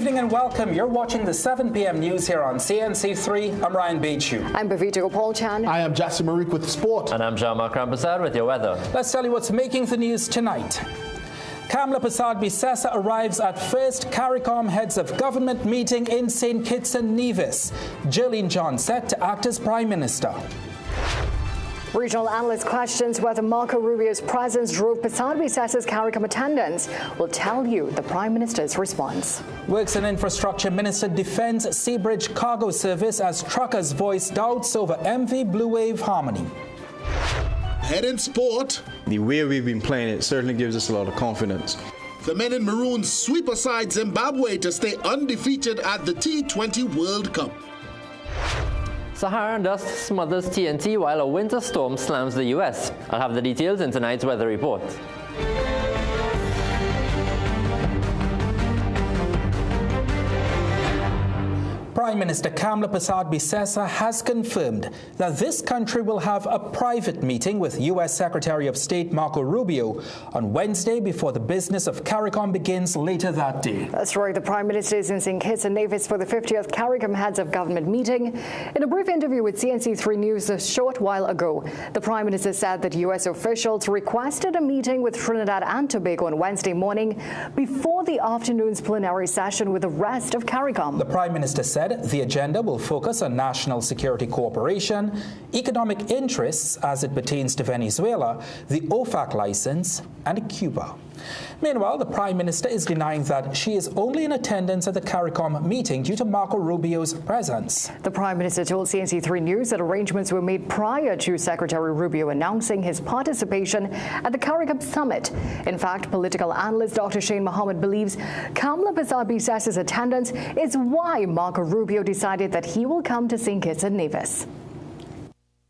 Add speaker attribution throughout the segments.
Speaker 1: evening and welcome. You're watching the 7 p.m. news here on CNC3. I'm Ryan Beachu.
Speaker 2: I'm Bhavita Gopal-Chan.
Speaker 3: I am Jassi Marik with sport.
Speaker 4: And I'm Jean-Marc Rampersad with your weather.
Speaker 1: Let's tell you what's making the news tonight. Kamla Persad-Bissessar arrives at first CARICOM heads of government meeting in St. Kitts and Nevis. Gillian John set to act as Prime Minister.
Speaker 2: Regional analyst questions whether Marco Rubio's presence drove Persad-Bissessar's CARICOM attendance. We'll tell you the Prime Minister's response.
Speaker 1: Works and Infrastructure Minister defends Seabridge cargo service as truckers voice doubts over MV Blue Wave harmony.
Speaker 3: Head in sport.
Speaker 5: The way we've been playing it certainly gives us a lot of confidence.
Speaker 3: The men in maroon sweep aside Zimbabwe to stay undefeated at the T20 World Cup.
Speaker 4: Sahara dust smothers TNT while a winter storm slams the U.S. I'll have the details in tonight's weather report.
Speaker 1: Prime Minister Kamla Persad-Bissessar has confirmed that this country will have a private meeting with U.S. Secretary of State Marco Rubio on Wednesday before the business of CARICOM begins later that day.
Speaker 2: That's right. The Prime Minister is in St. Kitts and Nevis for the 50th CARICOM Heads of Government meeting. In a brief interview with CNC3 News a short while ago, the Prime Minister said that U.S. officials requested a meeting with Trinidad and Tobago on Wednesday morning before the afternoon's plenary session with the rest of CARICOM.
Speaker 1: The Prime Minister said the agenda will focus on national security cooperation, economic interests as it pertains to Venezuela, the OFAC license, and Cuba. Meanwhile, the Prime Minister is denying that she is only in attendance at the CARICOM meeting due to Marco Rubio's presence.
Speaker 2: The Prime Minister told CNC3 News that arrangements were made prior to Secretary Rubio announcing his participation at the CARICOM summit. In fact, political analyst Dr. Shane Mohammed believes Kamla Persad-Bissessar's attendance is why Marco Rubio decided that he will come to St. Kitts and Nevis.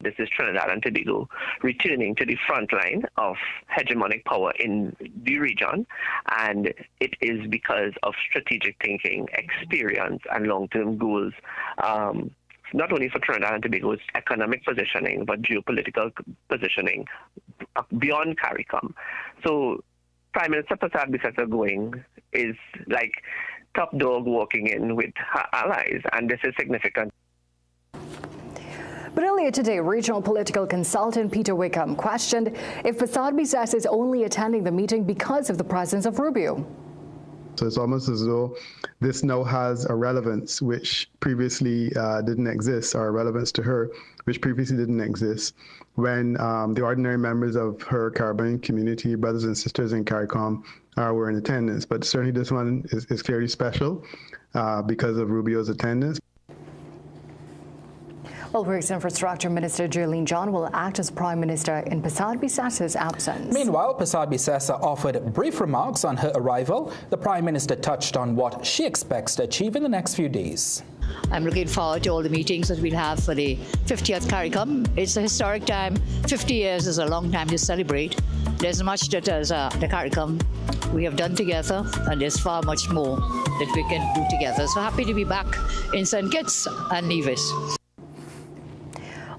Speaker 6: This is Trinidad and Tobago returning to the front line of hegemonic power in the region, and it is because of strategic thinking, experience, and long-term goals, not only for Trinidad and Tobago's economic positioning, but geopolitical positioning beyond CARICOM. So Prime Minister Persad-Bissessar going is like top dog walking in with her allies, and this is significant.
Speaker 2: But earlier today, regional political consultant Peter Wickham questioned if Persad-Bissessar is only attending the meeting because of the presence of Rubio.
Speaker 7: So it's almost as though this now has a relevance which previously didn't exist, or a relevance to her which previously didn't exist when the ordinary members of her Caribbean community, brothers and sisters in CARICOM, were in attendance. But certainly this one is clearly special because of Rubio's attendance.
Speaker 2: Well, Works Infrastructure Minister Gillian John will act as Prime Minister in Persad-Bissessar's absence.
Speaker 1: Meanwhile, Persad-Bissessar offered brief remarks on her arrival. The Prime Minister touched on what she expects to achieve in the next few days.
Speaker 8: I'm looking forward to all the meetings that we'll have for the 50th CARICOM. It's a historic time. 50 years is a long time to celebrate. There's much that as the CARICOM we have done together, and there's far much more that we can do together. So happy to be back in St. Kitts and Nevis.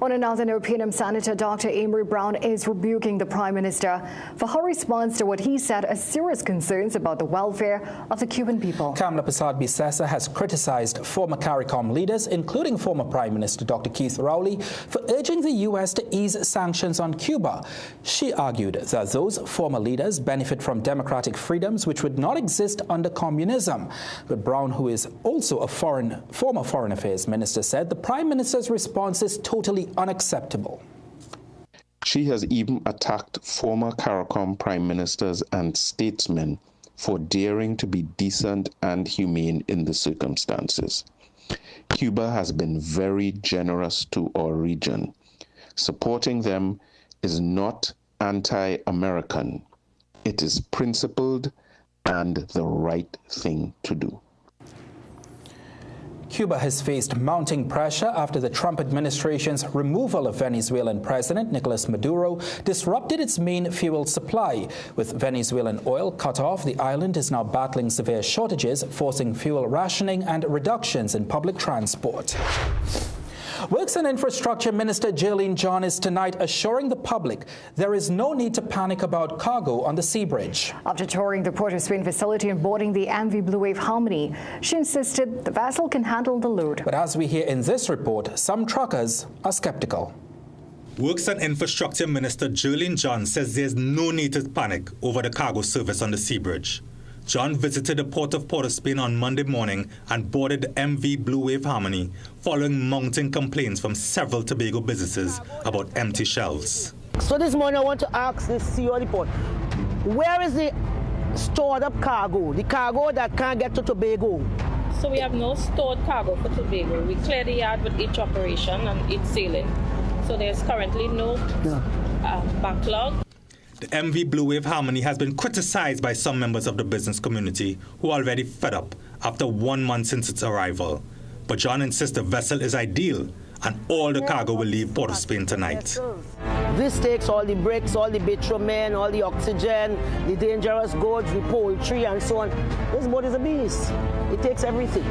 Speaker 2: On another note, PNM Senator Dr. Amory Brown is rebuking the Prime Minister for her response to what he said are serious concerns about the welfare of the Cuban people.
Speaker 1: Kamla Persad-Bissessar has criticized former CARICOM leaders, including former Prime Minister Dr. Keith Rowley, for urging the U.S. to ease sanctions on Cuba. She argued that those former leaders benefit from democratic freedoms which would not exist under communism. But Brown, who is also a former Foreign Affairs Minister, said the Prime Minister's response is totally unacceptable.
Speaker 9: She has even attacked former CARICOM prime ministers and statesmen for daring to be decent and humane in the circumstances. Cuba has been very generous to our region. Supporting them is not anti-American. It is principled and the right thing to do.
Speaker 1: Cuba has faced mounting pressure after the Trump administration's removal of Venezuelan President Nicolas Maduro disrupted its main fuel supply. With Venezuelan oil cut off, the island is now battling severe shortages, forcing fuel rationing and reductions in public transport. Works and Infrastructure Minister Jerlene John is tonight assuring the public there is no need to panic about cargo on the Seabridge.
Speaker 2: After touring the Port of Spain facility and boarding the MV Blue Wave Harmony, she insisted the vessel can handle the load.
Speaker 1: But as we hear in this report, some truckers are skeptical.
Speaker 10: Works and Infrastructure Minister Jerlene John says there's no need to panic over the cargo service on the Seabridge. John visited the port of Spain on Monday morning and boarded the MV Blue Wave Harmony following mounting complaints from several Tobago businesses about empty shelves.
Speaker 11: So this morning I want to ask the CEO of the port, where is the stored up cargo, the cargo that can't get to Tobago?
Speaker 12: So we have no stored cargo for Tobago. We clear the yard with each operation and each sailing. So there's currently no backlog.
Speaker 10: The MV Blue Wave Harmony has been criticized by some members of the business community who are already fed up after 1 month since its arrival. But John insists the vessel is ideal and all the cargo will leave Port of Spain tonight.
Speaker 11: This takes all the bricks, all the bitumen, all the oxygen, the dangerous goods, the poultry and so on. This boat is a beast. It takes everything.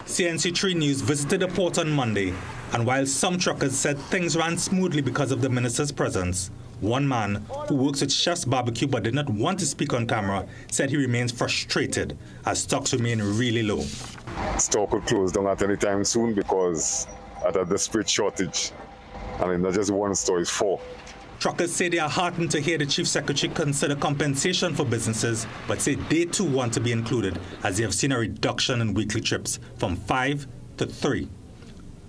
Speaker 10: CNC3 News visited the port on Monday, and while some truckers said things ran smoothly because of the minister's presence, one man who works with Chef's Barbecue but did not want to speak on camera said he remains frustrated as stocks remain really low.
Speaker 13: Stock could close down at any time soon because at a desperate shortage. I mean, not just one store, it's 4.
Speaker 10: Truckers say they are heartened to hear the Chief Secretary consider compensation for businesses, but say they too want to be included as they have seen a reduction in weekly trips from 5 to 3.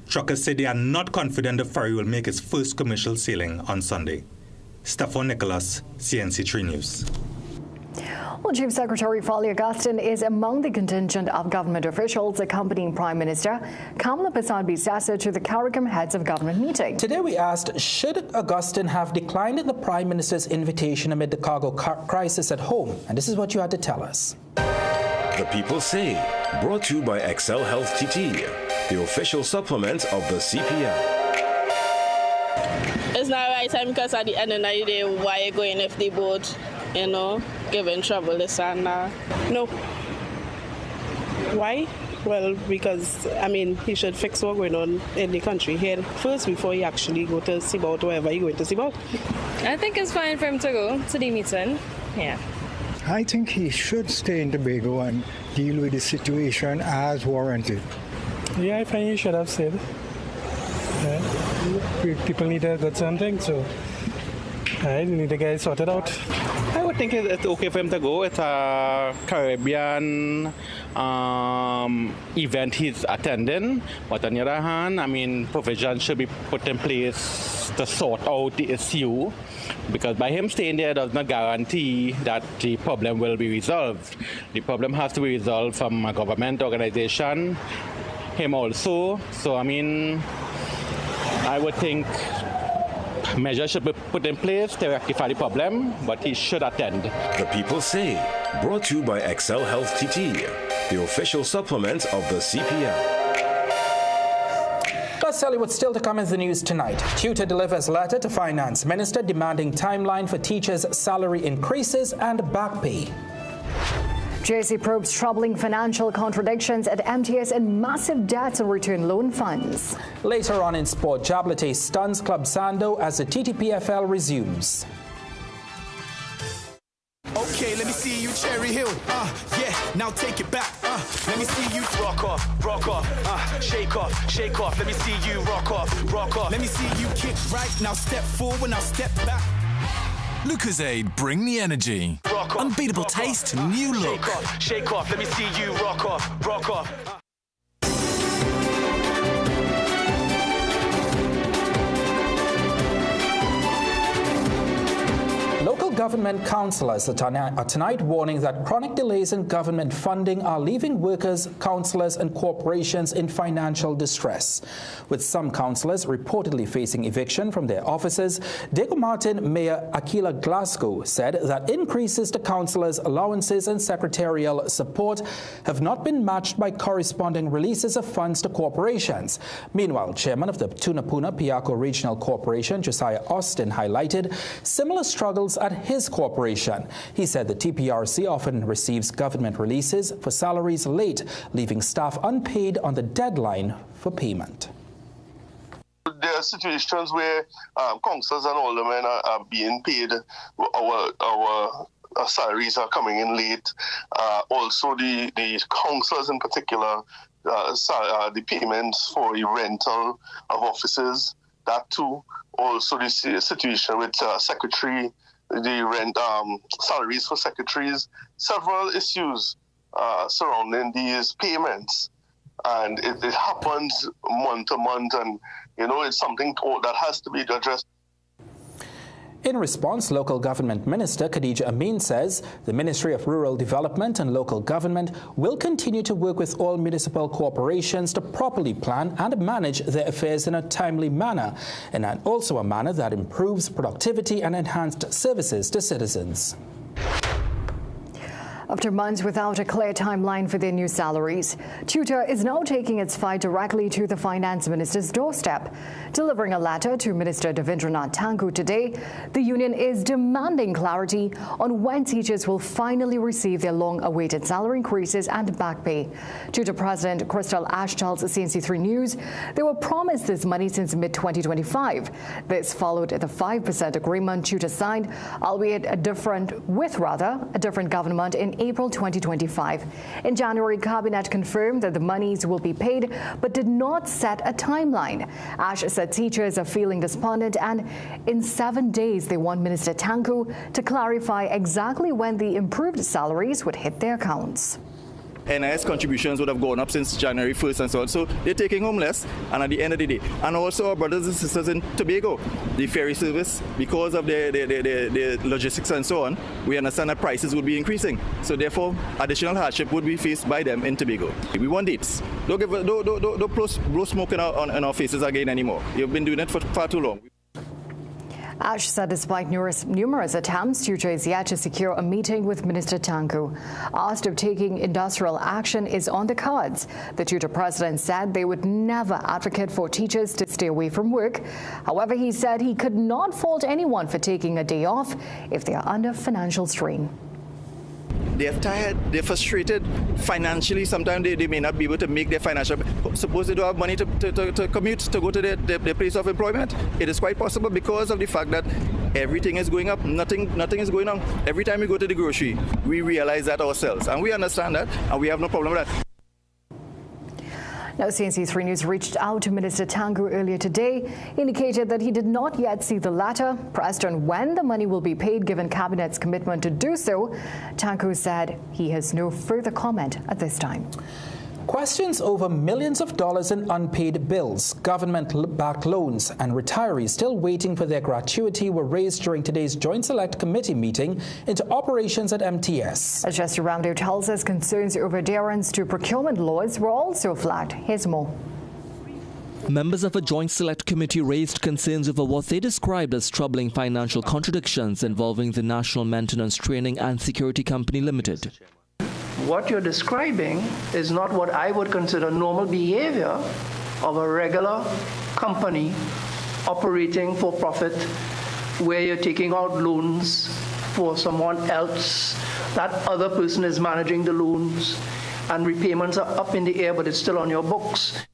Speaker 10: Truckers say they are not confident the ferry will make its first commercial sailing on Sunday. Stefan Nicholas, CNC3 News.
Speaker 2: Well, Chief Secretary Foley Augustine is among the contingent of government officials accompanying Prime Minister Kamala Persad-Bissessar to the CARICOM Heads of Government meeting.
Speaker 1: Today we asked, should Augustine have declined the Prime Minister's invitation amid the cargo crisis at home? And this is what you had to tell us.
Speaker 14: The People Say, brought to you by Excel Health TT, the official supplement of the CPR.
Speaker 15: It's not right time because at the end of the day, why are you going if the boat, giving trouble this and that? No. Why? Well, because, he should fix what's going on in the country here first before he actually go to Seabridge, wherever he's going to Seabridge.
Speaker 12: I think it's fine for him to go to the meeting. Yeah.
Speaker 16: I think he should stay in Tobago and deal with the situation as warranted.
Speaker 17: Yeah, I think he should have said. People need to get something, so I need to get it sorted out.
Speaker 18: I would think it's okay for him to go. It's a Caribbean event he's attending. But on the other hand, provisions should be put in place to sort out the issue. Because by him staying there does not guarantee that the problem will be resolved. The problem has to be resolved from a government organization, him also. So, I would think measures should be put in place to rectify the problem, but he should attend.
Speaker 14: The People Say, brought to you by Excel Health TT, the official supplement of the CPR.
Speaker 1: Let's tell you what's still to come in the news tonight. Tutor delivers letter to Finance Minister demanding timeline for teachers' salary increases and back pay.
Speaker 2: JC probes troubling financial contradictions at MTS and massive debts and return loan funds.
Speaker 1: Later on in sport, Jablete stuns Club Sando as the TTPFL resumes.
Speaker 19: Okay, let me see you Cherry Hill. Yeah, now take it back. Let me see you rock off, shake off. Let me see you rock off. Let me see you kick right. Now step forward, now step back.
Speaker 20: Lucozade, bring the energy. Unbeatable taste, new look.
Speaker 19: Shake off. Let me see you rock off.
Speaker 1: Local government councillors are tonight warning that chronic delays in government funding are leaving workers, councillors and corporations in financial distress. With some councillors reportedly facing eviction from their offices, Diego Martin Mayor Aquila Glasgow said that increases to councillors' allowances and secretarial support have not been matched by corresponding releases of funds to corporations. Meanwhile, Chairman of the Tunapuna-Piarco Regional Corporation, Josiah Austin, highlighted similar struggles at his corporation. He said the TPRC often receives government releases for salaries late, leaving staff unpaid on the deadline for payment.
Speaker 21: There are situations where councillors and aldermen are being paid. Our salaries are coming in late. Also, the councillors in particular, the payments for the rental of offices, that too. Also, the situation with secretary, the rent, salaries for secretaries, several issues surrounding these payments. And it happens month to month, and it's something that has to be addressed.
Speaker 1: In response, Local Government Minister Khadija Amin says the Ministry of Rural Development and Local Government will continue to work with all municipal corporations to properly plan and manage their affairs in a timely manner, and also a manner that improves productivity and enhanced services to citizens.
Speaker 2: After months without a clear timeline for their new salaries, Tutor is now taking its fight directly to the Finance Minister's doorstep. Delivering a letter to Minister Devendranath Thakur today, the union is demanding clarity on when teachers will finally receive their long-awaited salary increases and back pay. Tutor President Crystal Ash tells CNC3 News they were promised this money since mid-2025. This followed the 5% agreement Tutor signed, albeit a different government in April 2025. In January, Cabinet confirmed that the monies will be paid, but did not set a timeline. Ash said teachers are feeling despondent, and in 7 days they want Minister Thakur to clarify exactly when the improved salaries would hit their accounts.
Speaker 22: NIS contributions would have gone up since January 1st and so on. So they're taking home less, and at the end of the day. And also our brothers and sisters in Tobago, the ferry service, because of the logistics and so on, we understand that prices would be increasing. So therefore, additional hardship would be faced by them in Tobago. We want dates. Don't blow smoke in our faces again anymore. You've been doing it for far too long.
Speaker 2: Ash said despite numerous attempts, Tutor is yet to secure a meeting with Minister Thakur. Asked if taking industrial action is on the cards, the Tutor president said they would never advocate for teachers to stay away from work. However, he said he could not fault anyone for taking a day off if they are under financial strain.
Speaker 22: They're tired, they're frustrated financially. Sometimes they may not be able to make their financial. Suppose they don't have money to commute, to go to their place of employment. It is quite possible because of the fact that everything is going up, nothing is going on. Every time we go to the grocery, we realize that ourselves, and we understand that, and we have no problem with that.
Speaker 2: Now, CNC3 News reached out to Minister Thakur earlier today, indicated that he did not yet see the letter. Pressed on when the money will be paid given Cabinet's commitment to do so, Thakur said he has no further comment at this time.
Speaker 1: Questions over millions of dollars in unpaid bills, government-backed loans, and retirees still waiting for their gratuity were raised during today's Joint Select Committee meeting into operations at MTS.
Speaker 2: As Jesse Ramdo tells us, concerns over adherence to procurement laws were also flagged. Here's more.
Speaker 23: Members of a Joint Select Committee raised concerns over what they described as troubling financial contradictions involving the National Maintenance Training and Security Company Limited.
Speaker 24: What you're describing is not what I would consider normal behavior of a regular company operating for profit, where you're taking out loans for someone else. That other person is managing the loans, and repayments are up in the air, but it's still on your books.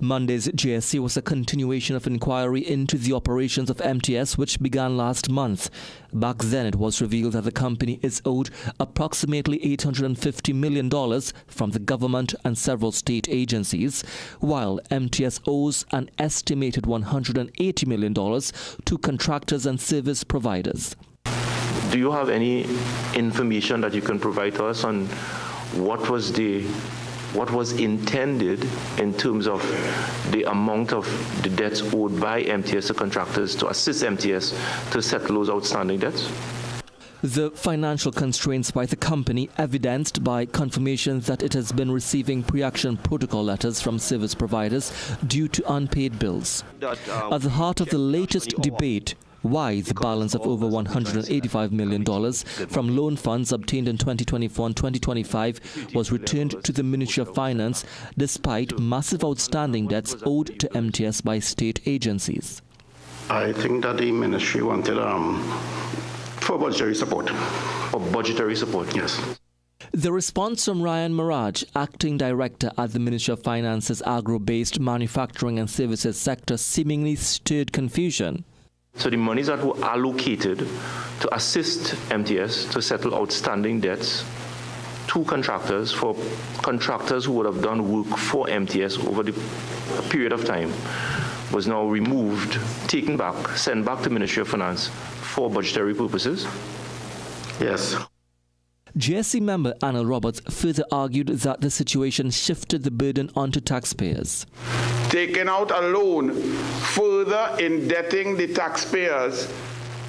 Speaker 23: Monday's JSC was a continuation of inquiry into the operations of MTS, which began last month. Back then, it was revealed that the company is owed approximately $850 million from the government and several state agencies, while MTS owes an estimated $180 million to contractors and service providers.
Speaker 25: Do you have any information that you can provide to us on what was intended in terms of the amount of the debts owed by MTS to contractors to assist MTS to settle those outstanding debts?
Speaker 23: The financial constraints by the company evidenced by confirmations that it has been receiving pre-action protocol letters from service providers due to unpaid bills. At the heart of the latest debate, why the balance of over $185 million from loan funds obtained in 2024 and 2025 was returned to the Ministry of Finance despite massive outstanding debts owed to MTS by state agencies.
Speaker 26: I think that the ministry wanted for budgetary support.
Speaker 25: For budgetary support?
Speaker 26: Yes.
Speaker 23: The response from Ryan Maraj, acting director at the Ministry of Finance's agro-based manufacturing and services sector, seemingly stirred confusion.
Speaker 25: So the monies that were allocated to assist MTS to settle outstanding debts to contractors for contractors who would have done work for MTS over the period of time was now removed, taken back, sent back to Ministry of Finance for budgetary purposes? Yes.
Speaker 23: GSC member Anil Roberts further argued that the situation shifted the burden onto taxpayers.
Speaker 3: Taking out a loan, further indebting the taxpayers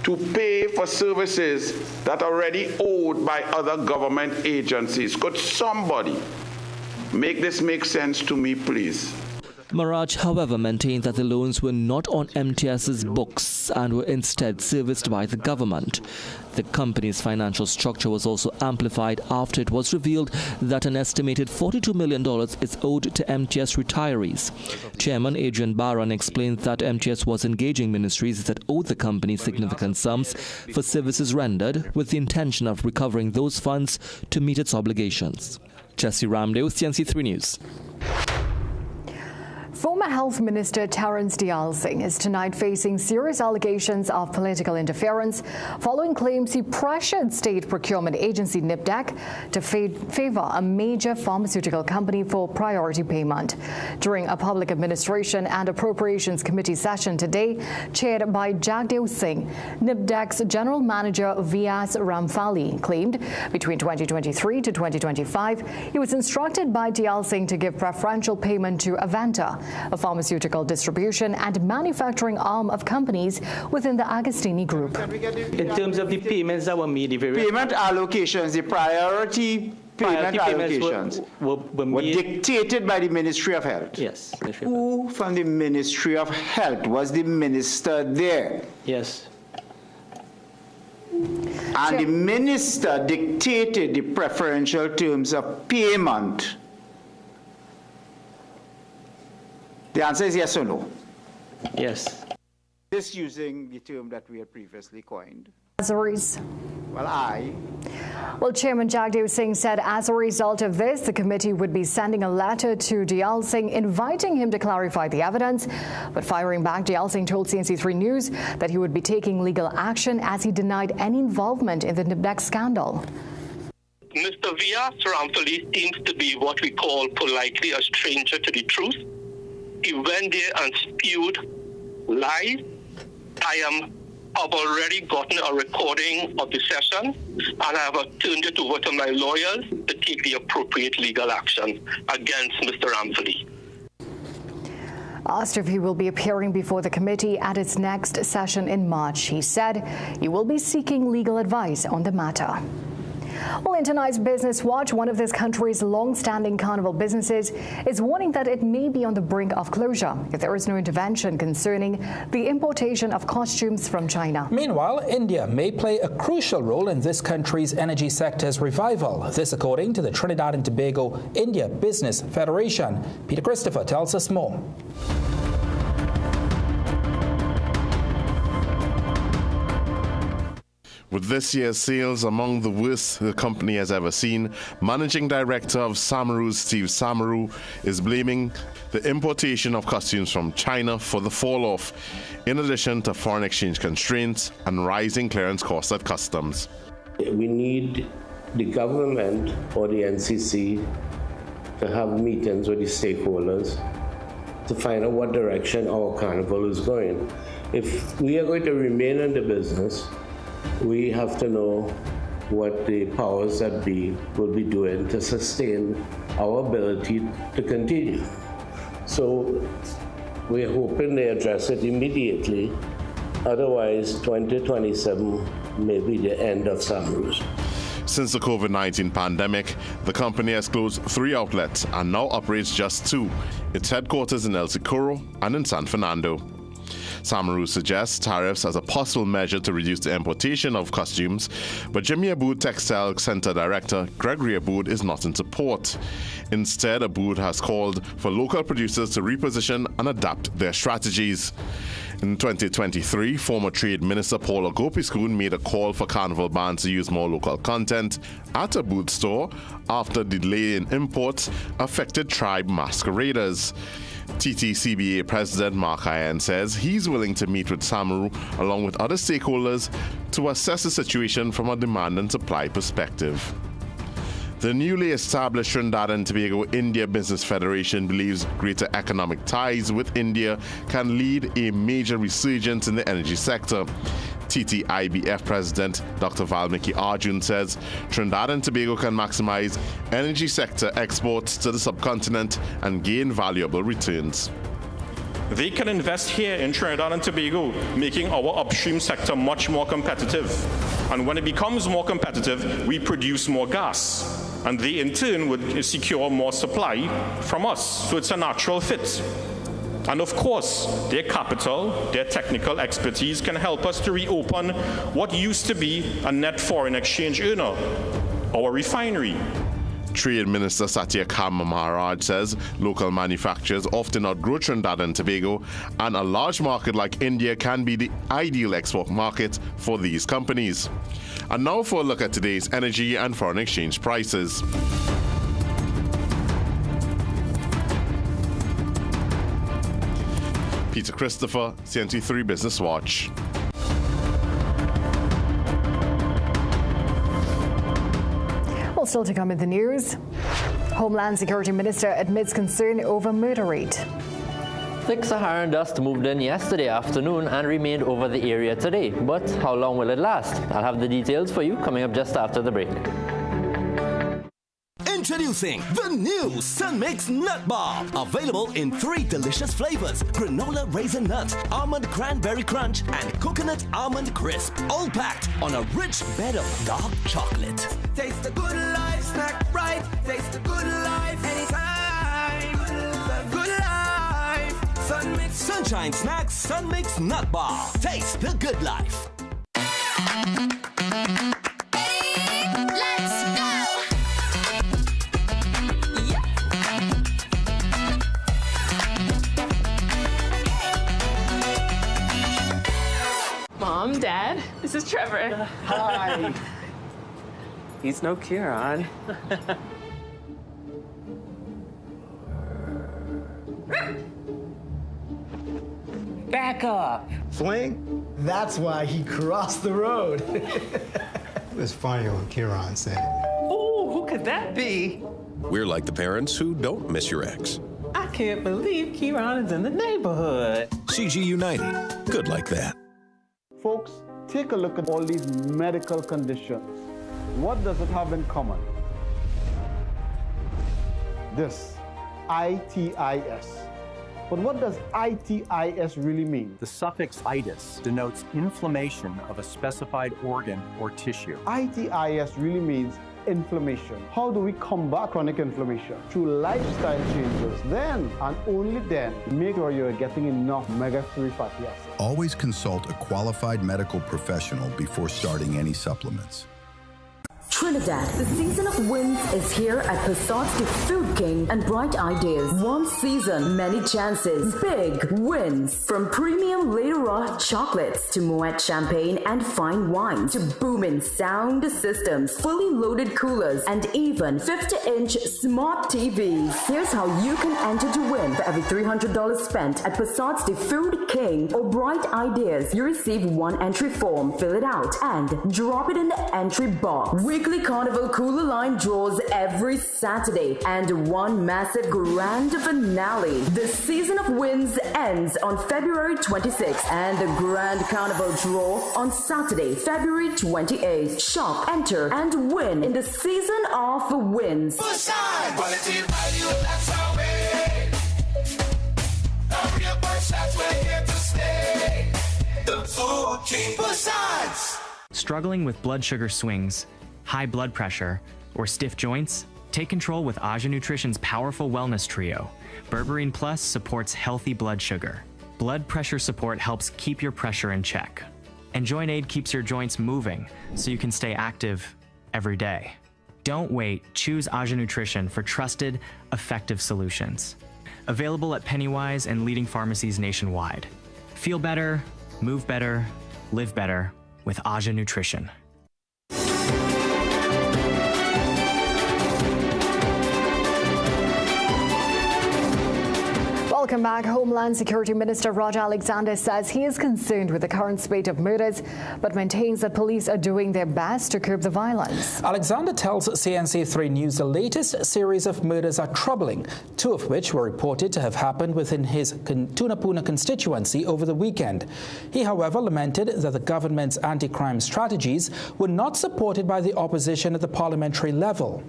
Speaker 3: to pay for services that are already owed by other government agencies. Could somebody make this make sense to me, please?
Speaker 23: Maraj, however, maintained that the loans were not on MTS's books and were instead serviced by the government. The company's financial structure was also amplified after it was revealed that an estimated $42 million is owed to MTS retirees. Chairman Adrian Barron explained that MTS was engaging ministries that owed the company significant sums for services rendered with the intention of recovering those funds to meet its obligations. Jesse Ramdale, CNC3 News.
Speaker 2: Former Health Minister Terence Dayal Singh is tonight facing serious allegations of political interference following claims he pressured state procurement agency NIPDAC to favor a major pharmaceutical company for priority payment. During a Public Administration and Appropriations Committee session today, chaired by Jagdev Singh, NIPDAC's General Manager Vyas Ramphali claimed between 2023 to 2025, he was instructed by Dayal Singh to give preferential payment to Avanta, a pharmaceutical distribution and manufacturing arm of companies within the Agostini Group.
Speaker 4: In terms of the payments that were made, the
Speaker 5: payment allocations, the priority payment allocations were dictated by the Ministry of Health.
Speaker 4: Yes.
Speaker 5: Who from the Ministry of Health was the minister there?
Speaker 4: Yes.
Speaker 5: And the minister dictated the preferential terms of payment. The answer is yes or no?
Speaker 4: Yes.
Speaker 5: This using the term that we had previously coined.
Speaker 2: Well, Chairman Jagdev Singh said as a result of this, the committee would be sending a letter to Dayal Singh inviting him to clarify the evidence. But firing back, Dayal Singh told CNC3 News that he would be taking legal action as he denied any involvement in the NIPDAC scandal.
Speaker 21: Mr. Vyas Ramphali seems to be what we call politely a stranger to the truth. He went there and spewed lies. I've already gotten a recording of the session, and I have turned it over to my lawyers to take the appropriate legal action against Mr. Ramphali.
Speaker 2: Asked if he will be appearing before the committee at its next session in March, he said he will be seeking legal advice on the matter. Well, in tonight's Business Watch, one of this country's long-standing carnival businesses is warning that it may be on the brink of closure if there is no intervention concerning the importation of costumes from China.
Speaker 1: Meanwhile, India may play a crucial role in this country's energy sector's revival. This according to the Trinidad and Tobago India Business Federation. Peter Christopher tells us more.
Speaker 6: With this year's sales among the worst the company has ever seen, Managing Director of Samaru, Steve Samaru, is blaming the importation of costumes from China for the fall-off, in addition to foreign exchange constraints and rising clearance costs at customs.
Speaker 7: We need the government or the NCC to have meetings with the stakeholders to find out what direction our carnival is going. If we are going to remain in the business, we have to know what the powers that be will be doing to sustain our ability to continue. So we're hoping they address it immediately. Otherwise, 2027 may be the end of Samaru's.
Speaker 6: Since the COVID-19 pandemic, the company has closed 3 outlets and now operates just 2, its headquarters in El Socorro and in San Fernando. Samaru suggests tariffs as a possible measure to reduce the importation of costumes, but Jimmy Abood Textile Center Director Gregory Abood is not in support. Instead, Abood has called for local producers to reposition and adapt their strategies. In 2023, former Trade Minister Paula Gopiskun made a call for carnival bands to use more local content at a boot store after delay in imports affected tribe masqueraders. TTCBA President Mark Hyan says he's willing to meet with Samaru along with other stakeholders to assess the situation from a demand and supply perspective. The newly established Trinidad and Tobago India Business Federation believes greater economic ties with India can lead a major resurgence in the energy sector. TTIBF President Dr. Valmiki Arjun says Trinidad and Tobago can maximize energy sector exports to the subcontinent and gain valuable returns.
Speaker 8: They can invest here in Trinidad and Tobago, making our upstream sector much more competitive. And when it becomes more competitive, we produce more gas. And they, in turn, would secure more supply from us. So it's a natural fit. And of course, their capital, their technical expertise can help us to reopen what used to be a net foreign exchange earner, our refinery.
Speaker 6: Trade Minister Satyakam Maharaj says local manufacturers often outgrow Trinidad and Tobago, and a large market like India can be the ideal export market for these companies. And now for a look at today's energy and foreign exchange prices. Peter Christopher, CNC3 Business Watch.
Speaker 2: Well, still to come in the news. Homeland Security Minister admits concern over murder rate.
Speaker 9: Thick Saharan dust moved in yesterday afternoon and remained over the area today. But how long will it last? I'll have the details for you coming up just after the break.
Speaker 10: Introducing the new Sun Mix Nut Bar. Available in 3 delicious flavors: granola raisin nut, almond cranberry crunch, and coconut almond crisp. All packed on a rich bed of dark chocolate.
Speaker 11: Taste the good life, snack right. Taste the good life anytime. Good life. Sun Mix.
Speaker 10: Sunshine Snacks Sun Mix Nut Bar. Taste the good life.
Speaker 13: Mom, Dad, this is Trevor.
Speaker 15: Hi. He's no Kieran. Back up.
Speaker 27: Swing? That's why he crossed the road.
Speaker 28: It was funny when Kieran said it.
Speaker 15: Oh, who could that be?
Speaker 14: We're like the parents who don't miss your ex.
Speaker 15: I can't believe Kieran is in the neighborhood.
Speaker 14: CG United. Good like that.
Speaker 29: Folks, take a look at all these medical conditions. What does it have in common? This, ITIS. But what does ITIS really mean?
Speaker 30: The suffix itis denotes inflammation of a specified organ or tissue.
Speaker 29: ITIS really means inflammation. How do we combat chronic inflammation? Through lifestyle changes. Then, and only then, make sure you're getting enough omega-3 fatty acids.
Speaker 31: Always consult a qualified medical professional before starting any supplements.
Speaker 32: Trinidad, the season of wins is here at Passat's The Food King and Bright Ideas. One season, many chances, big wins. From premium Leroy chocolates to Moet champagne and fine wine to booming sound systems, fully loaded coolers, and even 50-inch smart TVs. Here's how you can enter to win. For every $300 spent at Passat's The Food King or Bright Ideas, you receive one entry form, fill it out, and drop it in the entry box. Weekly Carnival Cooler Line draws every Saturday and one massive grand finale. The season of wins ends on February 26th and the grand carnival draw on Saturday, February 28th. Shop, enter, and win in the season of wins.
Speaker 11: Quality value, that's our way. The real Passats, we're here to stay. The Food King Passats.
Speaker 33: Struggling with blood sugar swings, high blood pressure, or stiff joints? Take control with Aja Nutrition's powerful wellness trio. Berberine Plus supports healthy blood sugar. Blood pressure support helps keep your pressure in check. And Joint Aid keeps your joints moving so you can stay active every day. Don't wait. Choose Aja Nutrition for trusted, effective solutions. Available at Pennywise and leading pharmacies nationwide. Feel better, move better, live better with Aja Nutrition.
Speaker 2: Welcome back. Homeland Security Minister Roger Alexander says he is concerned with the current spate of murders, but maintains that police are doing their best to curb the violence.
Speaker 1: Alexander tells CNC3 News the latest series of murders are troubling, 2 of which were reported to have happened within his Tunapuna constituency over the weekend. He, however, lamented that the government's anti-crime strategies were not supported by the opposition at the parliamentary level.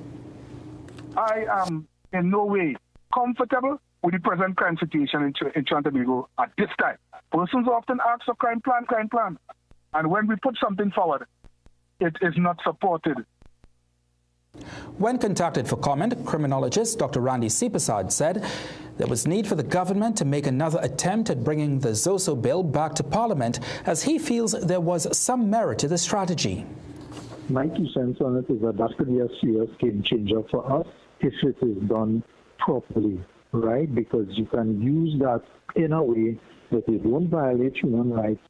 Speaker 3: I am in no way comfortable with the present crime situation in Trinidad and Tobago at this time. Persons often ask for crime plan. And when we put something forward, it is not supported.
Speaker 1: When contacted for comment, criminologist Dr. Randy Sipasad said there was need for the government to make another attempt at bringing the Zoso bill back to Parliament, as he feels there was some merit to the strategy.
Speaker 29: My 2 cents on it is that could be a serious game changer for us if it is done properly. Right, because you can use that in a way that it won't violate human rights.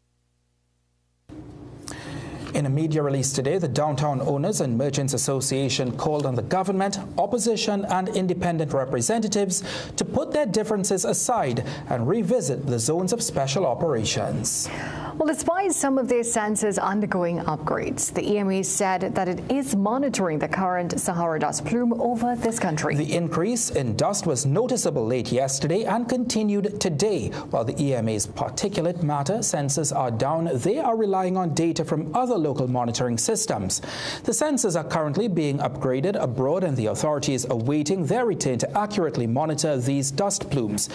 Speaker 1: In a media release today, the Downtown Owners and Merchants Association called on the government, opposition and independent representatives to put their differences aside and revisit the zones of special operations.
Speaker 2: Well, despite some of their sensors undergoing upgrades, the EMA said that it is monitoring the current Sahara dust plume over this country.
Speaker 1: The increase in dust was noticeable late yesterday and continued today. While the EMA's particulate matter sensors are down, they are relying on data from other local monitoring systems. The sensors are currently being upgraded abroad, and the authorities are awaiting their return to accurately monitor these dust plumes.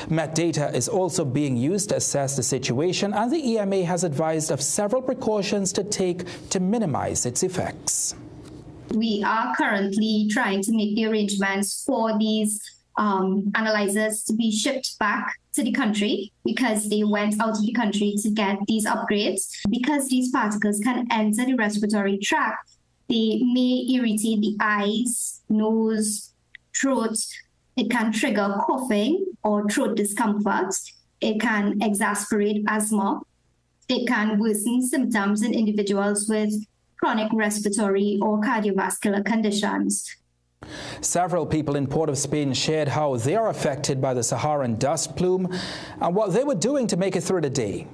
Speaker 1: Met data is also being used to assess the situation, and the EMA has advised of several precautions to take to minimize its effects.
Speaker 4: We are currently trying to make the arrangements for these analyzers to be shipped back to the country, because they went out of the country to get these upgrades. Because these particles can enter the respiratory tract, they may irritate the eyes, nose, throat. It can trigger coughing or throat discomfort. It can exacerbate asthma. It can worsen symptoms in individuals with chronic respiratory or cardiovascular conditions.
Speaker 1: Several people in Port of Spain shared how they are affected by the Saharan dust plume and what they were doing to make it through the day.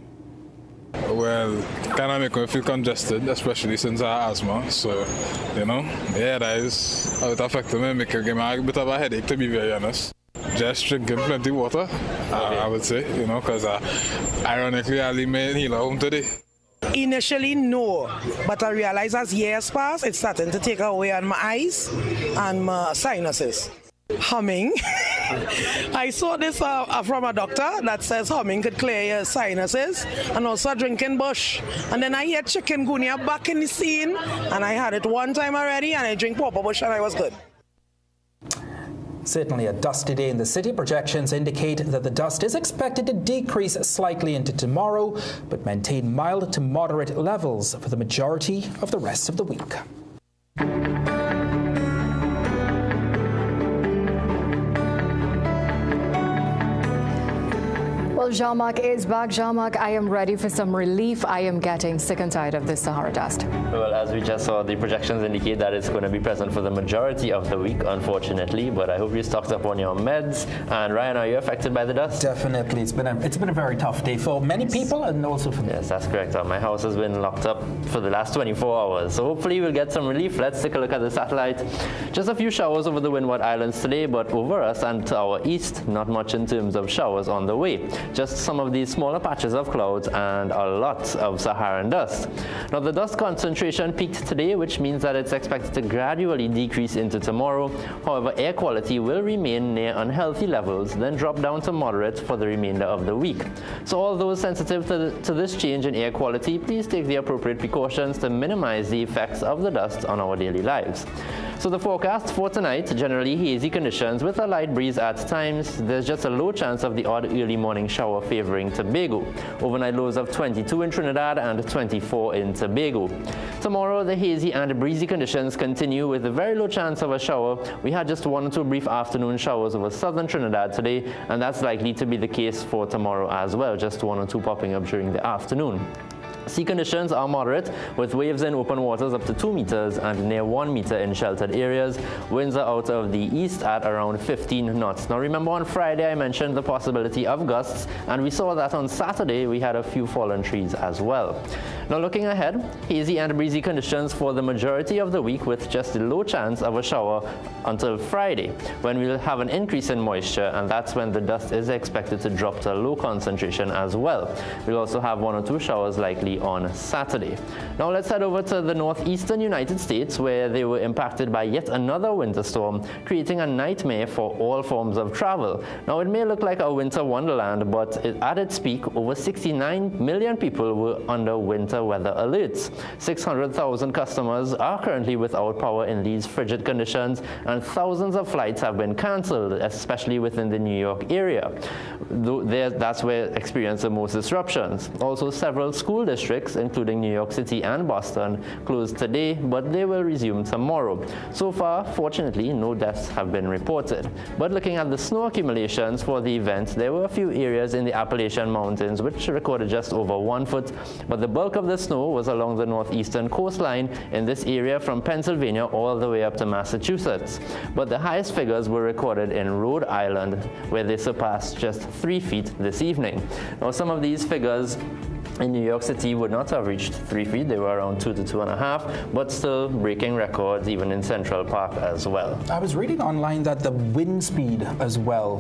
Speaker 12: Well, kind of make me feel congested, especially since I have asthma. So, you know, yeah, that is how it affected me. Make me a bit of a headache, to be very honest. Just drinking plenty of water, I would say, you know, because ironically, I leave my healer home today.
Speaker 16: Initially, no, but I realized as years pass, it's starting to take away on my eyes and my sinuses. Humming. I saw this from a doctor that says humming could clear your sinuses, and also drinking bush. And then I hear chikungunya back in the scene, and I had it one time already, and I drink Papa Bush, and I was good.
Speaker 1: Certainly a dusty day in the city. Projections indicate that the dust is expected to decrease slightly into tomorrow, but maintain mild to moderate levels for the majority of the rest of the week.
Speaker 2: Well, Jean-Marc is back. Jean-Marc, I am ready for some relief. I am getting sick and tired of this Sahara dust.
Speaker 9: Well, as we just saw, the projections indicate that it's going to be present for the majority of the week, unfortunately. But I hope you stocked up on your meds. And Ryan, are you affected by the dust?
Speaker 1: Definitely. It's been a very tough day for many people, and also for me.
Speaker 9: Yes, that's correct. My house has been locked up for the last 24 hours. So hopefully we'll get some relief. Let's take a look at the satellite. Just a few showers over the Windward Islands today, but over us and to our east, not much in terms of showers on the way. Just some of these smaller patches of clouds and a lot of Saharan dust. Now, the dust concentration peaked today, which means that it's expected to gradually decrease into tomorrow. However, air quality will remain near unhealthy levels, then drop down to moderate for the remainder of the week. So all those sensitive to this change in air quality, please take the appropriate precautions to minimize the effects of the dust on our daily lives. So the forecast for tonight, generally hazy conditions with a light breeze at times. There's just a low chance of the odd early morning shower shower favoring Tobago. Overnight lows of 22 in Trinidad and 24 in Tobago. Tomorrow, the hazy and breezy conditions continue with a very low chance of a shower. We had just 1 or 2 brief afternoon showers over southern Trinidad today, and that's likely to be the case for tomorrow as well, just 1 or 2 popping up during the afternoon. Sea conditions are moderate, with waves in open waters up to 2 meters and near 1 meter in sheltered areas. Winds are out of the east at around 15 knots. Now remember, on Friday I mentioned the possibility of gusts, and we saw that on Saturday we had a few fallen trees as well. Now looking ahead, hazy and breezy conditions for the majority of the week, with just a low chance of a shower until Friday, when we'll have an increase in moisture, and that's when the dust is expected to drop to a low concentration as well. We'll also have 1 or 2 showers likely on Saturday. Now let's head over to the northeastern United States, where they were impacted by yet another winter storm, creating a nightmare for all forms of travel. Now it may look like a winter wonderland, but at its peak, over 69 million people were under winter weather alerts. 600,000 customers are currently without power in these frigid conditions, and thousands of flights have been cancelled, especially within the New York area. That's where experienced the most disruptions. Also, several school districts, including New York City and Boston, closed today, but they will resume tomorrow. So far, fortunately, no deaths have been reported. But looking at the snow accumulations for the event, there were a few areas in the Appalachian Mountains which recorded just over 1 foot, but the bulk of the snow was along the northeastern coastline in this area from Pennsylvania all the way up to Massachusetts. But the highest figures were recorded in Rhode Island, where they surpassed just 3 feet this evening. Now, some of these figures in New York City would not have reached 3 feet. They were around 2 to 2.5, but still breaking records even in Central Park as well.
Speaker 1: I was reading online that the wind speed as well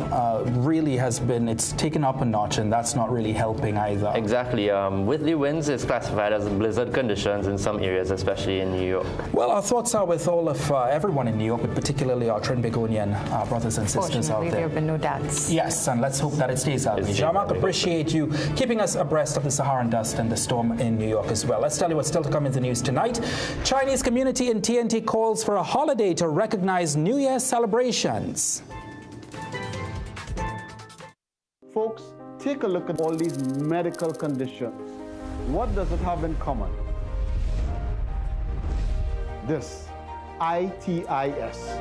Speaker 1: really has been, it's taken up a notch, and that's not really helping either.
Speaker 9: Exactly. With the winds, it's classified as blizzard conditions in some areas, especially in New York.
Speaker 1: Well, our thoughts are with all of everyone in New York, but particularly our Trinbagonian brothers and sisters out there.
Speaker 2: There have been no deaths.
Speaker 1: Yes, and let's hope that it stays that way. Jean-Marc, appreciate you keeping us abreast of the Saharan dust and the storm in New York as well. Let's tell you what's still to come in the news tonight. Chinese community in TNT calls for a holiday to recognize New Year celebrations.
Speaker 5: Folks, take a look at all these medical conditions. What does it have in common? This, ITIS.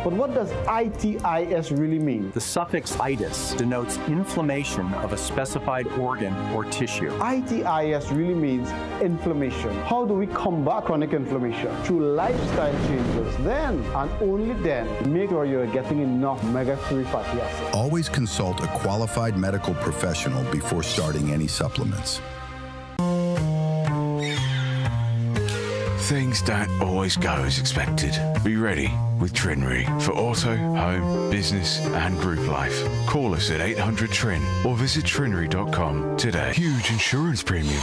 Speaker 5: But what does ITIS really mean?
Speaker 30: The suffix itis denotes inflammation of a specified organ or tissue.
Speaker 5: ITIS really means inflammation. How do we combat chronic inflammation? Through lifestyle changes. Then, and only then, make sure you're getting enough omega-3 fatty acids.
Speaker 31: Always consult a qualified medical professional before starting any supplements.
Speaker 7: Things don't always go as expected. Be ready with TRINRE for auto, home, business and group life. Call us at 800-TRIN or visit trinre.com today. Huge insurance premium.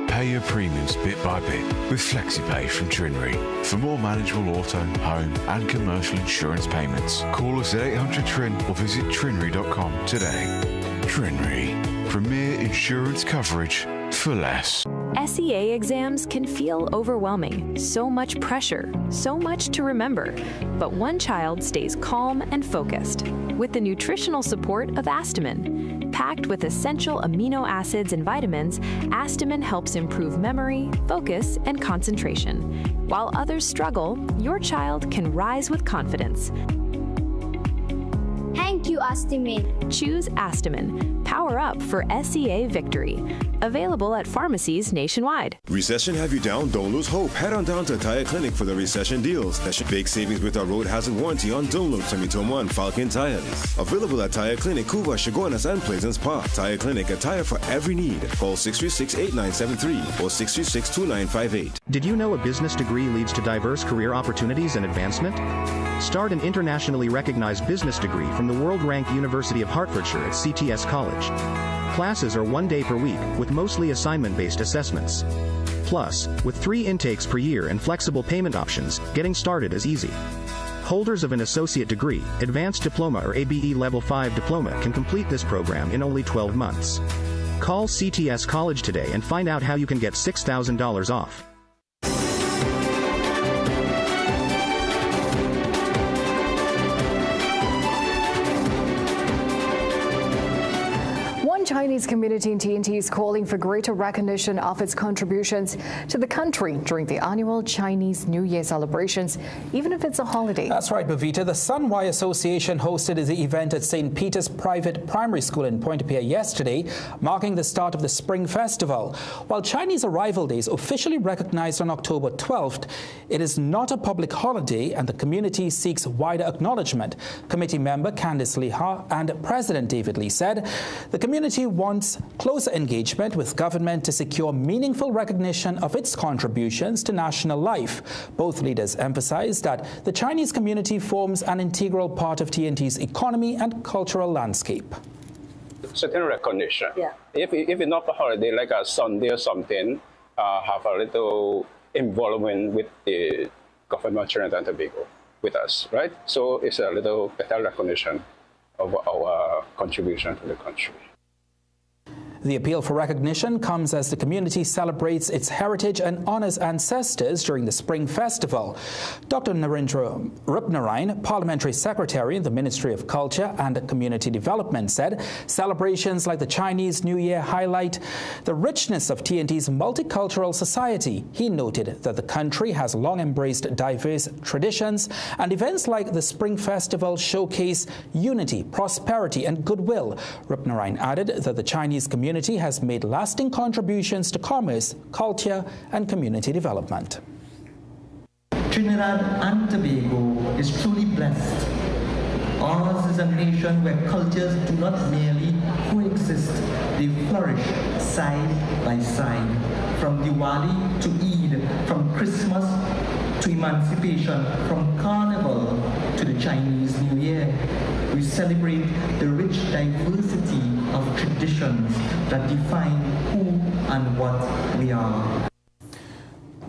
Speaker 7: Pay your premiums bit by bit with FlexiPay from TRINRE. For more manageable auto, home and commercial insurance payments, call us at 800-TRIN or visit trinre.com today. TRINRE. Premier insurance coverage for less.
Speaker 8: SEA exams can feel overwhelming. So much pressure, so much to remember. But one child stays calm and focused with the nutritional support of Astamin. Packed with essential amino acids and vitamins, Astamin helps improve memory, focus, and concentration. While others struggle, your child can rise with confidence.
Speaker 17: Thank you, Astamin.
Speaker 8: Choose Astamin. Power up for SEA victory. Available at pharmacies nationwide.
Speaker 14: Recession have you down? Don't lose hope. Head on down to Tire Clinic for the recession deals. Big savings with our road hazard warranty on Dunlop, Sumitomo, and Falcon tires. Available at Tire Clinic, Cuba, Chaguanas, and Plaisance Park. Tire Clinic, a tire for every need. Call 636-8973 or 636-2958.
Speaker 18: Did you know a business degree leads to diverse career opportunities and advancement? Start an internationally recognized business degree from the world-ranked University of Hertfordshire at CTS College. Classes are 1 day per week, with mostly assignment-based assessments. Plus, with 3 intakes per year and flexible payment options, getting started is easy. Holders of an associate degree, advanced diploma or ABE Level 5 diploma can complete this program in only 12 months. Call CTS College today and find out how you can get $6,000 off.
Speaker 2: Chinese community in TNT is calling for greater recognition of its contributions to the country during the annual Chinese New Year celebrations, even if it's a holiday.
Speaker 1: That's right, Bavita. The Sunway Association hosted the event at St. Peter's Private Primary School in Pointe-à-Pierre yesterday, marking the start of the Spring Festival. While Chinese Arrival Day is officially recognized on October 12th, it is not a public holiday and the community seeks wider acknowledgement. Committee member Candice Leha and President David Lee said the community wants closer engagement with government to secure meaningful recognition of its contributions to national life. Both leaders emphasized that the Chinese community forms an integral part of TNT's economy and cultural landscape.
Speaker 6: Certain recognition. Yeah. If it's not a holiday like a Sunday or something, have a little involvement with the government of Trinidad and Tobago with us, right? So it's a little better recognition of our contribution to the country.
Speaker 1: The appeal for recognition comes as the community celebrates its heritage and honors ancestors during the Spring Festival. Dr. Narendra Rupnarayan, Parliamentary Secretary in the Ministry of Culture and Community Development, said celebrations like the Chinese New Year highlight the richness of TNT's multicultural society. He noted that the country has long embraced diverse traditions, and events like the Spring Festival showcase unity, prosperity, and goodwill. Rupnarayan added that the Chinese community has made lasting contributions to commerce, culture, and community development.
Speaker 10: Trinidad and Tobago is truly blessed. Ours is a nation where cultures do not merely coexist, they flourish side by side. From Diwali to Eid, from Christmas to Emancipation, from Carnival to the Chinese New Year. We celebrate the rich diversity of traditions that define who and what we are.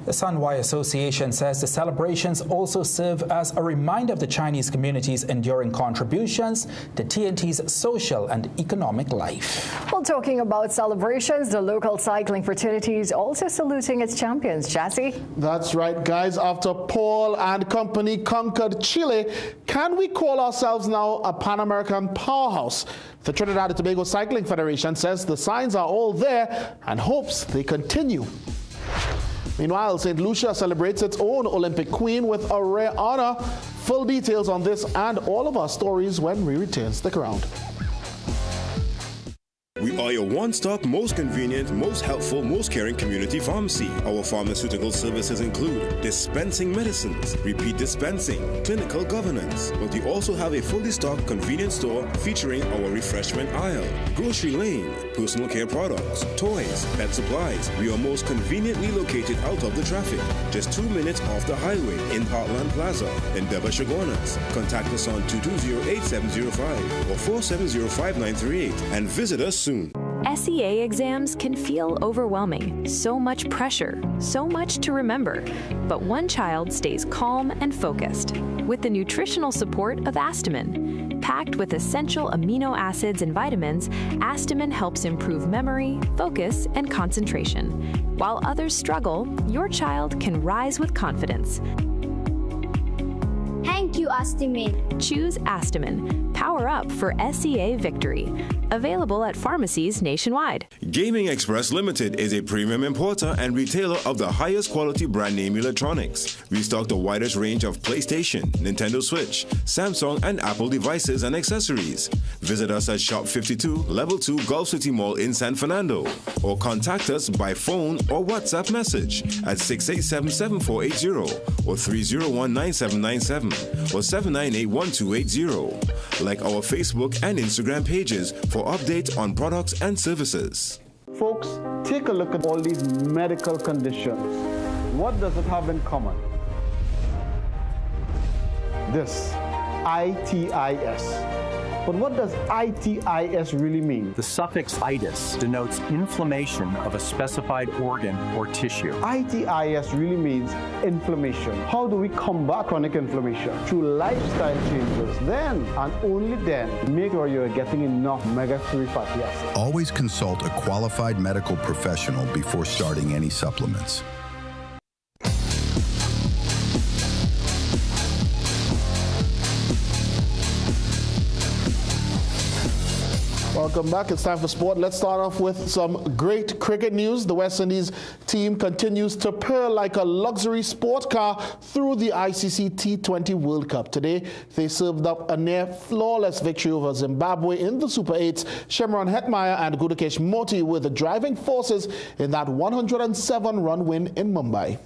Speaker 1: The Sunway Association says the celebrations also serve as a reminder of the Chinese community's enduring contributions to TNT's social and economic life.
Speaker 2: Well, talking about celebrations, the local cycling fraternity is also saluting its champions. Jassy?
Speaker 13: That's right, guys. After Paul and company conquered Chile, can we call ourselves now a Pan-American powerhouse? The Trinidad and Tobago Cycling Federation says the signs are all there and hopes they continue. Meanwhile, St. Lucia celebrates its own Olympic queen with a rare honor. Full details on this and all of our stories when we return. Stick around.
Speaker 14: We are your one-stop, most convenient, most helpful, most caring community pharmacy. Our pharmaceutical services include dispensing medicines, repeat dispensing, clinical governance. But we also have a fully stocked convenience store featuring our refreshment aisle, grocery lane, personal care products, toys, pet supplies. We are most conveniently located out of the traffic, just 2 minutes off the highway in Heartland Plaza, Endeavour, Chaguanas. Contact us on 220-8705 or 470-5938 and visit us soon.
Speaker 8: SEA exams can feel overwhelming. So much pressure, so much to remember. But one child stays calm and focused with the nutritional support of Astamin. Packed with essential amino acids and vitamins, Astamin helps improve memory, focus, and concentration. While others struggle, your child can rise with confidence.
Speaker 17: Thank you, Astamin.
Speaker 8: Choose Astamin. Power up for SEA victory. Available at pharmacies nationwide.
Speaker 14: Gaming Express Limited is a premium importer and retailer of the highest quality brand name electronics. We stock the widest range of PlayStation, Nintendo Switch, Samsung, and Apple devices and accessories. Visit us at Shop 52, Level 2, Gulf City Mall in San Fernando, or contact us by phone or WhatsApp message at 687-7480 or 301-9797 or 798-1280. Like our Facebook and Instagram pages for updates on products and services.
Speaker 5: Folks, take a look at all these medical conditions. What does it have in common? This, ITIS. But what does ITIS really mean?
Speaker 30: The suffix itis denotes inflammation of a specified organ or tissue.
Speaker 5: ITIS really means inflammation. How do we combat chronic inflammation? Through lifestyle changes. Then, and only then, make sure you're getting enough omega-3 fatty acids.
Speaker 31: Always consult a qualified medical professional before starting any supplements.
Speaker 13: Well, Welcome back. It's time for sport. Let's start off with some great cricket news. The West Indies team continues to purr like a luxury sport car through the ICC T20 World Cup. Today, they served up a near-flawless victory over Zimbabwe in the Super 8s. Shimron Hetmyer and Gudakesh Motie were the driving forces in that 107-run win in Mumbai.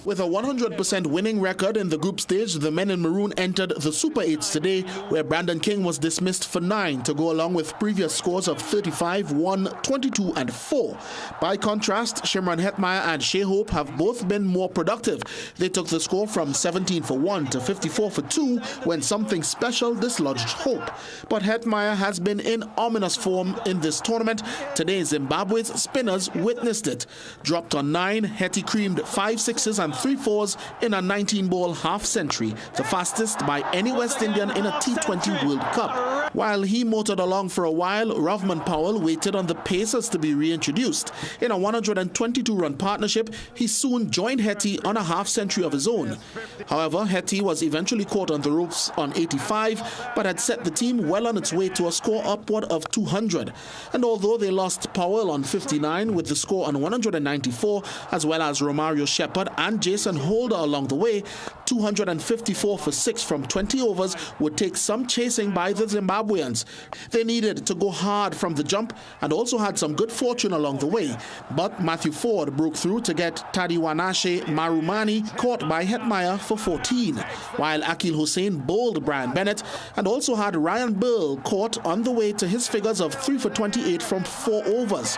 Speaker 13: With a 100% winning record in the group stage, the men in maroon entered the Super 8s today, where Brandon King was dismissed for 9 to go along with previous scores of 35, 1, 22 and 4. By contrast, Shimron Hetmyer and Shea Hope have both been more productive. They took the score from 17 for 1 to 54 for 2 when something special dislodged Hope. But Hetmyer has been in ominous form in this tournament. Today, Zimbabwe's spinners witnessed it. Dropped on 9, Hetty creamed 5 sixes and 3 fours in a 19-ball half-century, the fastest by any West Indian in a T20 World Cup. While he motored along for a while, Rovman Powell waited on the Pacers to be reintroduced. In a 122-run partnership, he soon joined Hetty on a half-century of his own. However, Hetty was eventually caught on the ropes on 85, but had set the team well on its way to a score upward of 200. And although they lost Powell on 59 with the score on 194, as well as Romario Shepherd and Jason Holder along the way, 254 for 6 from 20 overs would take some chasing by the Zimbabweans. They needed to go hard from the jump and also had some good fortune along the way. But Matthew Ford broke through to get Tadiwanashe Marumani caught by Hetmyer for 14, while Akil Hussain bowled Brian Bennett and also had Ryan Burl caught on the way to his figures of 3 for 28 from 4 overs.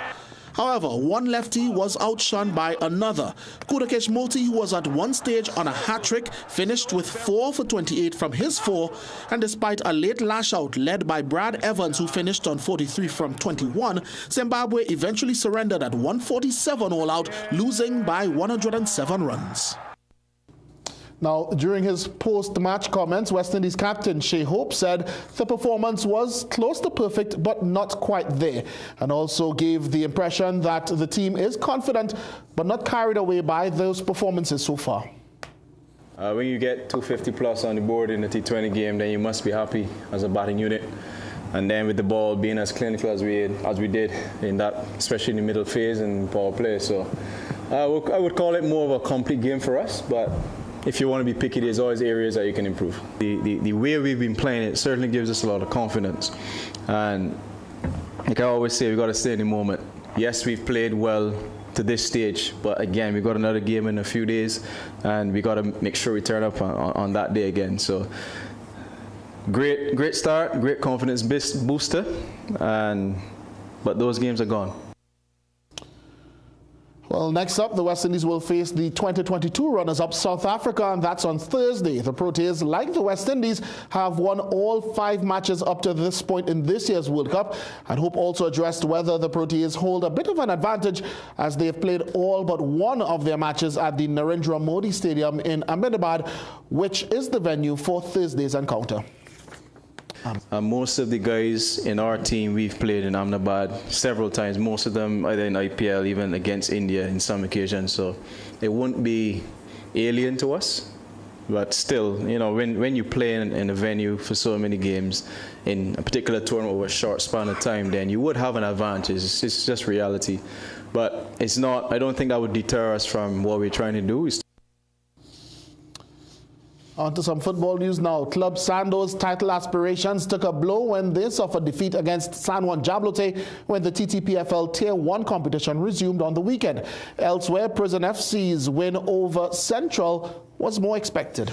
Speaker 13: However, one lefty was outshone by another. Gudakesh Motie, who was at one stage on a hat-trick, finished with 4 for 28 from his 4, and despite a late lash-out led by Brad Evans, who finished on 43 from 21, Zimbabwe eventually surrendered at 147 all out, losing by 107 runs. Now, during his post-match comments, West Indies captain Shea Hope said the performance was close to perfect but not quite there, and also gave the impression that the team is confident but not carried away by those performances so far.
Speaker 15: When you get 250 plus on the board in the T20 game, then you must be happy as a batting unit. And then with the ball being as clinical as we did in that, especially in the middle phase and power play. So I would call it more of a complete game for us, but if you want to be picky, there's always areas that you can improve. The way we've been playing it certainly gives us a lot of confidence. And like I always say, we've got to stay in the moment. Yes, we've played well to this stage, but again, we've got another game in a few days, and we've got to make sure we turn up on that day again. So great start, great confidence booster, but those games are gone.
Speaker 13: Well, next up, the West Indies will face the 2022 runners-up South Africa, and that's on Thursday. The Proteas, like the West Indies, have won all 5 matches up to this point in this year's World Cup, and Hope also addressed whether the Proteas hold a bit of an advantage as they have played all but one of their matches at the Narendra Modi Stadium in Ahmedabad, which is the venue for Thursday's encounter.
Speaker 15: Most of the guys in our team, we've played in Ahmedabad several times, most of them either in IPL, even against India in some occasions, so it wouldn't be alien to us. But still, you know, when you play in a venue for so many games, in a particular tournament over a short span of time, then you would have an advantage. It's just reality. But it's not, I don't think that would deter us from what we're trying to do.
Speaker 13: On to some football news now. Club Sando's title aspirations took a blow when they suffered defeat against San Juan Jablote when the TTPFL Tier 1 competition resumed on the weekend. Elsewhere, Prison FC's win over Central was more expected.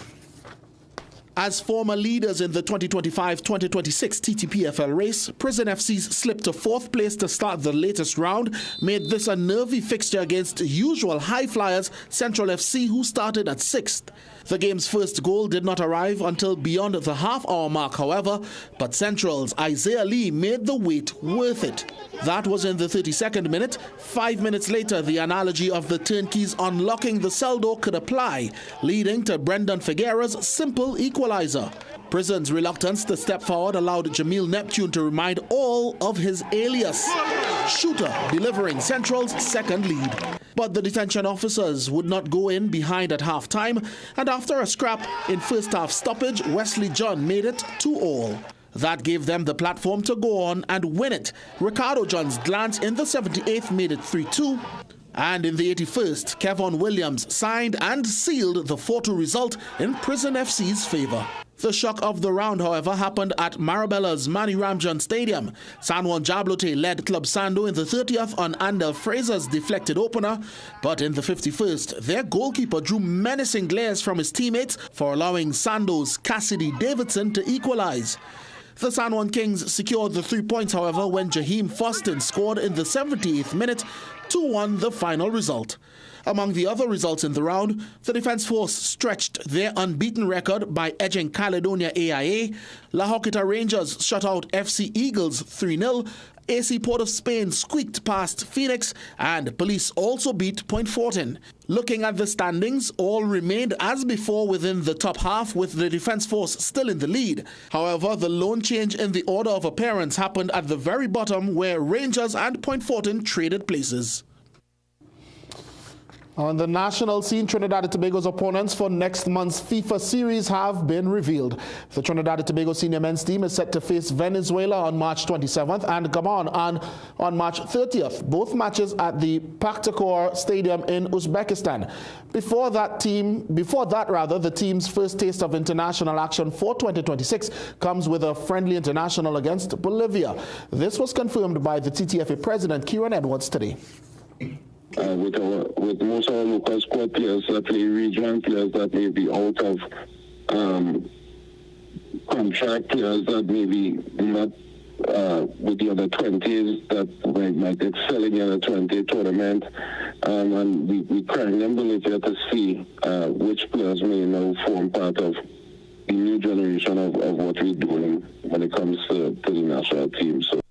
Speaker 13: As former leaders in the 2025-2026 TTPFL race, Prison FC's slip to 4th place to start the latest round made this a nervy fixture against usual high flyers Central FC, who started at 6th. The game's first goal did not arrive until beyond the half-hour mark, however, but Central's Isaiah Lee made the wait worth it. That was in the 32nd minute. 5 minutes later, the analogy of the turnkeys unlocking the cell door could apply, leading to Brendan Figueira's simple equalizer. Prison's reluctance to step forward allowed Jamil Neptune to remind all of his alias, Shooter, delivering Central's second lead. But the detention officers would not go in behind at half-time, and after a scrap in first-half stoppage, Wesley John made it 2-2. That gave them the platform to go on and win it. Ricardo John's glance in the 78th made it 3-2. And in the 81st, Kevon Williams signed and sealed the 4-2 result in Prison FC's favour. The shock of the round, however, happened at Marabella's Manny Ramjan Stadium. San Juan Jablote led Club Sando in the 30th on Andel Fraser's deflected opener, but in the 51st, their goalkeeper drew menacing glares from his teammates for allowing Sando's Cassidy Davidson to equalise. The San Juan Kings secured the 3 points, however, when Jaheim Foston scored in the 78th minute to 1 the final result. Among the other results in the round, the Defence Force stretched their unbeaten record by edging Caledonia AIA, La Hoquita Rangers shut out FC Eagles 3-0, AC Port of Spain squeaked past Phoenix, and Police also beat Point Fortin. Looking at the standings, all remained as before within the top half, with the Defence Force still in the lead. However, the lone change in the order of appearance happened at the very bottom, where Rangers and Point Fortin traded places. On the national scene, Trinidad and Tobago's opponents for next month's FIFA series have been revealed. The Trinidad and Tobago senior men's team is set to face Venezuela on March 27th and Gabon on March 30th, both matches at the Pakhtakor Stadium in Uzbekistan. Before that, the team's first taste of international action for 2026 comes with a friendly international against Bolivia. This was confirmed by the TTFA president, Kieran Edwards, today.
Speaker 11: With most of our local squad players that play regional players that may be out of contract players that maybe not with the other 20s that might excel in the under 20 tournament, and we crank them Bolivia to see which players may now form part of the new generation of what we're doing when it comes to the national team. So.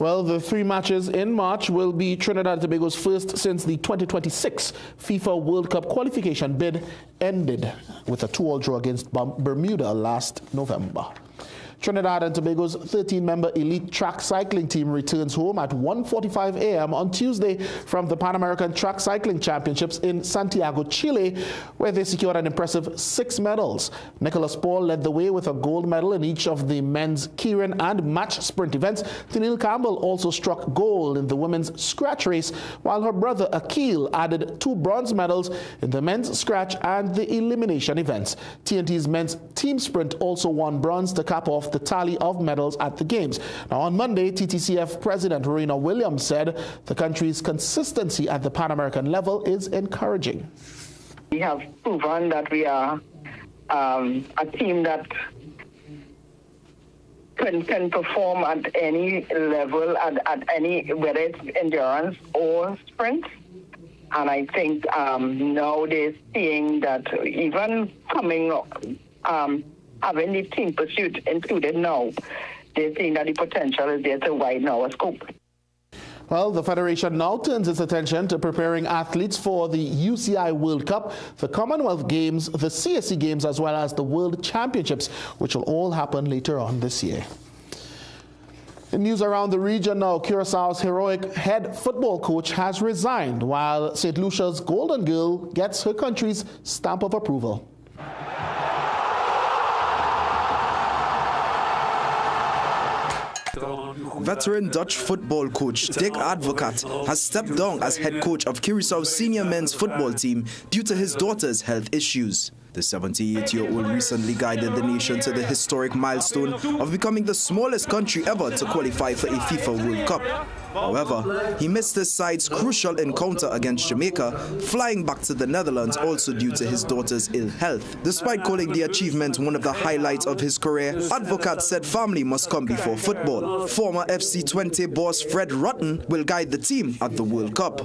Speaker 13: Well, the 3 matches in March will be Trinidad and Tobago's first since the 2026 FIFA World Cup qualification bid ended with a 2-2 draw against Bermuda last November. Trinidad and Tobago's 13-member elite track cycling team returns home at 1:45 a.m. on Tuesday from the Pan American Track Cycling Championships in Santiago, Chile, where they secured an impressive 6 medals. Nicholas Paul led the way with a gold medal in each of the men's keirin and match sprint events. Tennille Campbell also struck gold in the women's scratch race, while her brother Akil added 2 bronze medals in the men's scratch and the elimination events. TNT's men's team sprint also won bronze to cap off the tally of medals at the Games. Now, on Monday, TTCF President Rowena Williams said the country's consistency at the Pan American level is encouraging.
Speaker 17: We have proven that we are a team that can perform at any level, at any, whether it's endurance or sprint. And I think now they're seeing that even coming having the team pursuit included now, they're seeing that the potential is there to widen our scope.
Speaker 13: Well, the Federation now turns its attention to preparing athletes for the UCI World Cup, the Commonwealth Games, the CSC Games, as well as the World Championships, which will all happen later on this year. In news around the region now, Curaçao's heroic head football coach has resigned, while St. Lucia's Golden Girl gets her country's stamp of approval.
Speaker 19: Veteran Dutch football coach Dick Advocat has stepped down as head coach of Curaçao's senior men's football team due to his daughter's health issues. The 78-year-old recently guided the nation to the historic milestone of becoming the smallest country ever to qualify for a FIFA World Cup. However, he missed his side's crucial encounter against Jamaica, flying back to the Netherlands also due to his daughter's ill health. Despite calling the achievement one of the highlights of his career, Advocat said family must come before football. Former FC20 boss Fred Rutten will guide the team at the World Cup.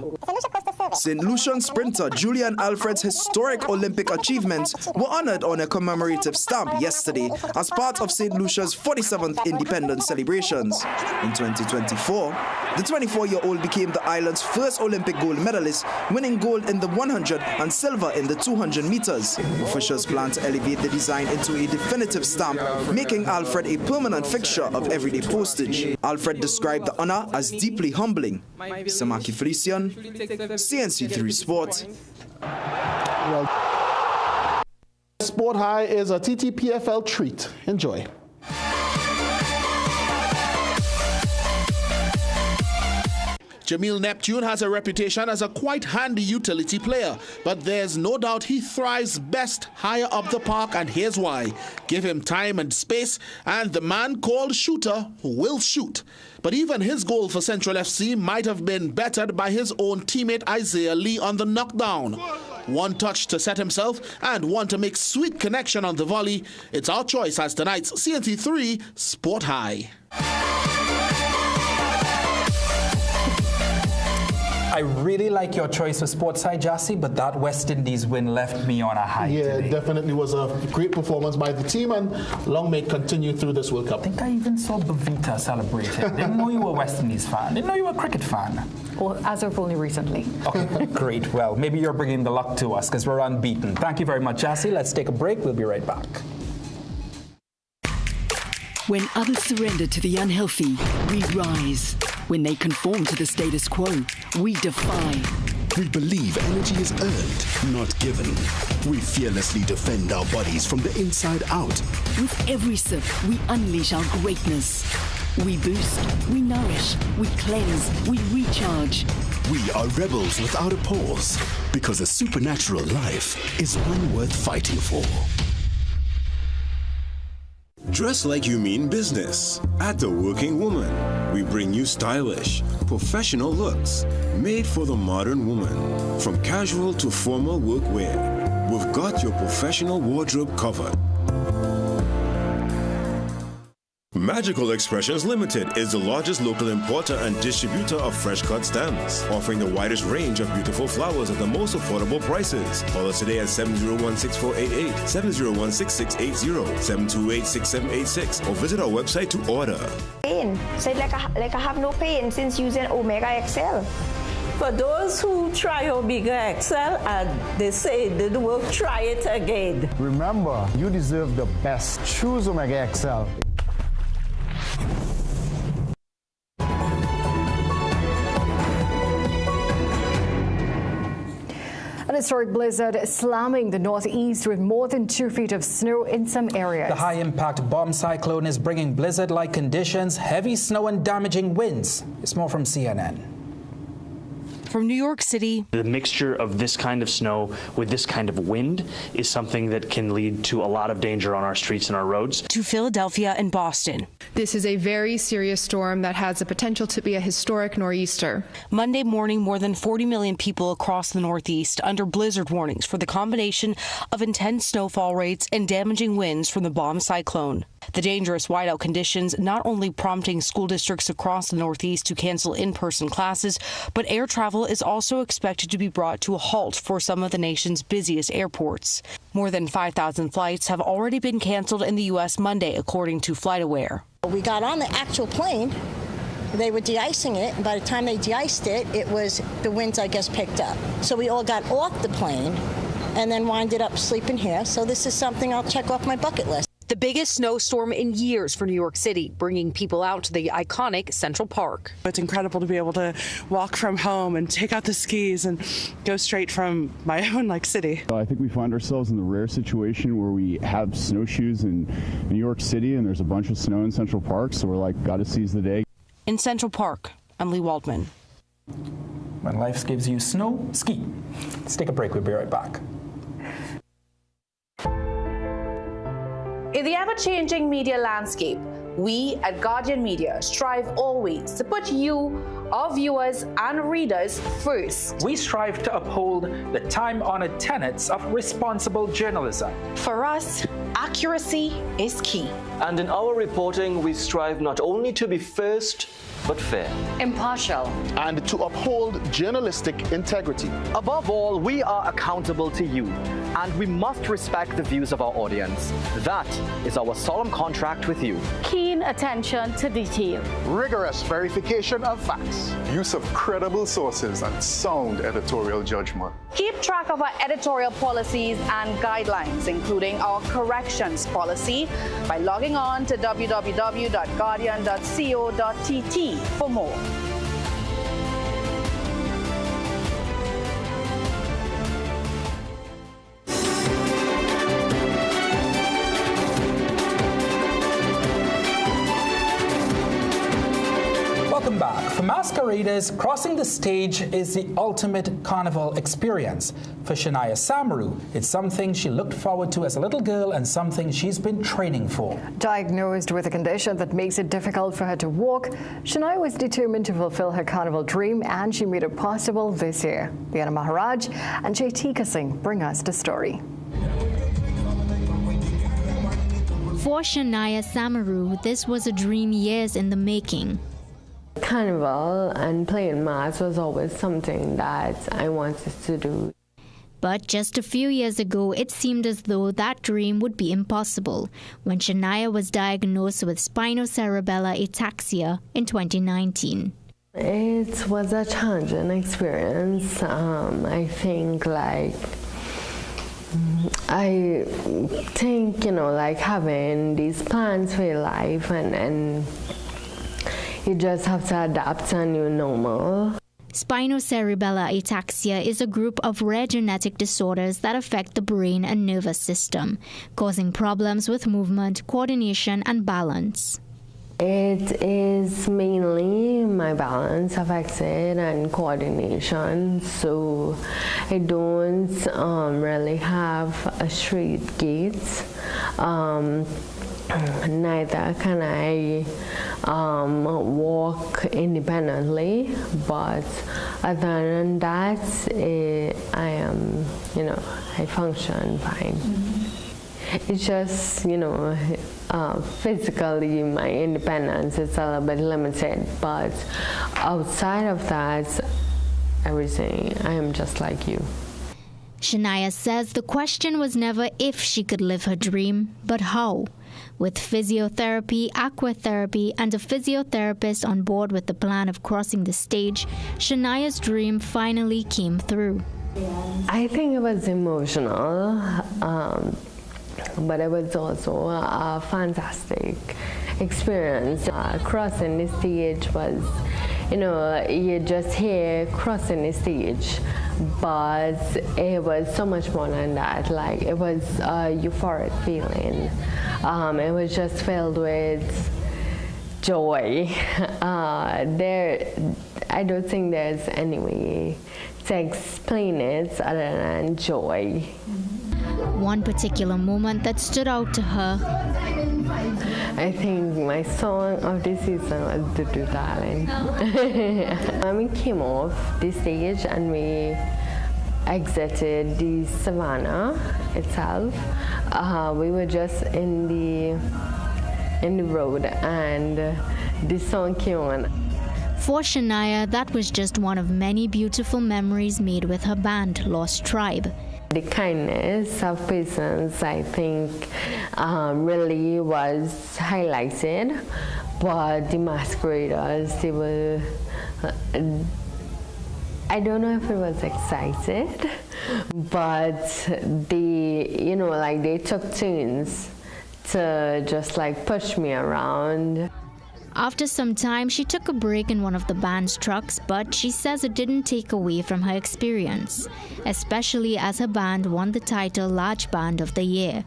Speaker 19: St. Lucian sprinter Julian Alfred's historic Olympic achievements were honored on a commemorative stamp yesterday as part of St. Lucia's 47th independence celebrations. In 2024, the 24-year-old became the island's first Olympic gold medalist, winning gold in the 100 and silver in the 200 meters. Officials plan to elevate the design into a definitive stamp, making Alfred a permanent fixture of everyday postage. Alfred described the honor as deeply humbling. Samaki Felician, CNC3 Sport.
Speaker 13: Sport High is a TTPFL treat. Enjoy. Jamil Neptune has a reputation as a quite handy utility player, but there's no doubt he thrives best higher up the park, and here's why. Give him time and space, and the man called Shooter will shoot. But even his goal for Central FC might have been bettered by his own teammate Isaiah Lee on the knockdown. One touch to set himself and one to make sweet connection on the volley. It's our choice as tonight's CNC3 Sport High.
Speaker 1: I really like your choice for Sports High, Jassy, but that West Indies win left me on a high today.
Speaker 13: It definitely was a great performance by the team, and long may it continue through this World Cup.
Speaker 1: I think I even saw Bavita celebrating. Didn't know you were a West Indies fan. Didn't know you were a cricket fan.
Speaker 2: Well, as of only recently.
Speaker 1: Okay, great. Well, maybe you're bringing the luck to us because we're unbeaten. Thank you very much, Jassy. Let's take a break. We'll be right back.
Speaker 3: When others surrender to the unhealthy, we rise. When they conform to the status quo, we defy.
Speaker 20: We believe energy is earned, not given. We fearlessly defend our bodies from the inside out.
Speaker 3: With every sip, we unleash our greatness. We boost, we nourish, we cleanse, we recharge.
Speaker 20: We are rebels without a pause, because a supernatural life is one worth fighting for.
Speaker 14: Dress like you mean business. At The Working Woman, we bring you stylish, professional looks made for the modern woman. From casual to formal workwear, we've got your professional wardrobe covered. Magical Expressions Limited is the largest local importer and distributor of fresh-cut stems, offering the widest range of beautiful flowers at the most affordable prices. Call us today at 701-6488, 701-6680, 728-6786, or visit our website to order.
Speaker 21: Pain. Said like I have no pain since using Omega XL. For those who try Omega XL and they say it didn't work, try it again.
Speaker 5: Remember, you deserve the best. Choose Omega XL.
Speaker 2: An historic blizzard slamming the northeast with more than 2 feet of snow in some areas.
Speaker 1: The high-impact bomb cyclone is bringing blizzard-like conditions, heavy snow and damaging winds. It's more from CNN.
Speaker 22: From New York City, the mixture of this kind of snow with this kind of wind is something that can lead to a lot of danger on our streets and our roads. To Philadelphia and Boston.
Speaker 23: This is a very serious storm that has the potential to be a historic nor'easter.
Speaker 22: Monday morning, more than 40 million people across the Northeast under blizzard warnings for the combination of intense snowfall rates and damaging winds from the bomb cyclone. The dangerous whiteout conditions not only prompting school districts across the Northeast to cancel in-person classes, but air travel is also expected to be brought to a halt for some of the nation's busiest airports. More than 5,000 flights have already been canceled in the U.S. Monday, according to FlightAware.
Speaker 24: We got on the actual plane. They were de-icing it, and by the time they de-iced it, the winds, I guess, picked up. So we all got off the plane and then winded up sleeping here. So this is something I'll check off my bucket list.
Speaker 22: The biggest snowstorm in years for New York City, bringing people out to the iconic Central Park.
Speaker 25: It's incredible to be able to walk from home and take out the skis and go straight from my own city.
Speaker 26: I think we find ourselves in the rare situation where we have snowshoes in New York City and there's a bunch of snow in Central Park, so we're gotta seize the day.
Speaker 22: In Central Park, I'm Lee Waldman.
Speaker 1: When life gives you snow, ski. Let's take a break. We'll be right back.
Speaker 27: In the ever-changing media landscape, we at Guardian Media strive always to put you, our viewers and readers, first.
Speaker 1: We strive to uphold the time-honored tenets of responsible journalism.
Speaker 27: For us, accuracy is key.
Speaker 30: And in our reporting, we strive not only to be first, but fair,
Speaker 27: impartial,
Speaker 5: and to uphold journalistic integrity.
Speaker 30: Above all, we are accountable to you, and we must respect the views of our audience. That is our solemn contract with you.
Speaker 27: Keen attention to detail,
Speaker 31: rigorous verification of facts, use of credible sources, and sound editorial judgment.
Speaker 27: Keep track of our editorial policies and guidelines, including our corrections policy, by logging on to www.guardian.co.tt for more.
Speaker 1: Welcome back. For masquerade readers, crossing the stage is the ultimate carnival experience. For Shania Samaru, it's something she looked forward to as a little girl and something she's been training for. Diagnosed with a condition that makes it difficult for her to walk, Shania was determined to fulfill her carnival dream, and she made it possible this year. Liana Maharaj and JT Singh bring us the story.
Speaker 4: For Shania Samaru, this was a dream years in the making.
Speaker 6: Carnival and playing mass was always something that I wanted to do.
Speaker 4: But just a few years ago, it seemed as though that dream would be impossible when Shania was diagnosed with spinocerebellar ataxia in 2019.
Speaker 6: It was a challenging experience. I think having these plans for your life and you just have to adapt to a new normal.
Speaker 4: Spinocerebellar ataxia is a group of rare genetic disorders that affect the brain and nervous system, causing problems with movement, coordination, and balance.
Speaker 6: It is mainly my balance affected and coordination, so I don't really have a straight gait. Neither can I walk independently, but other than that, I function fine. It's just, physically my independence is a little bit limited, but outside of that, everything, I am just like you.
Speaker 4: Shania says the question was never if she could live her dream, but how. With physiotherapy, aquatherapy, and a physiotherapist on board with the plan of crossing the stage, Shania's dream finally came through.
Speaker 6: I think it was emotional, but it was also a fantastic experience. Crossing the stage was, you just hear crossing the stage, but it was so much more than that. It was a euphoric feeling. It was just filled with joy. I don't think there's any way to explain it other than joy.
Speaker 4: One particular moment that stood out to her.
Speaker 6: I think my song of the season was "Do Do Darling." When we came off the stage and we exited the Savannah itself, we were just in the road and the song came on.
Speaker 4: For Shania, that was just one of many beautiful memories made with her band, Lost Tribe.
Speaker 6: The kindness of persons, I think, really was highlighted, but the masqueraders, they were, I don't know if it was excited, but they took turns to just push me around.
Speaker 4: After some time, she took a break in one of the band's trucks, but she says it didn't take away from her experience, especially as her band won the title Large Band of the Year.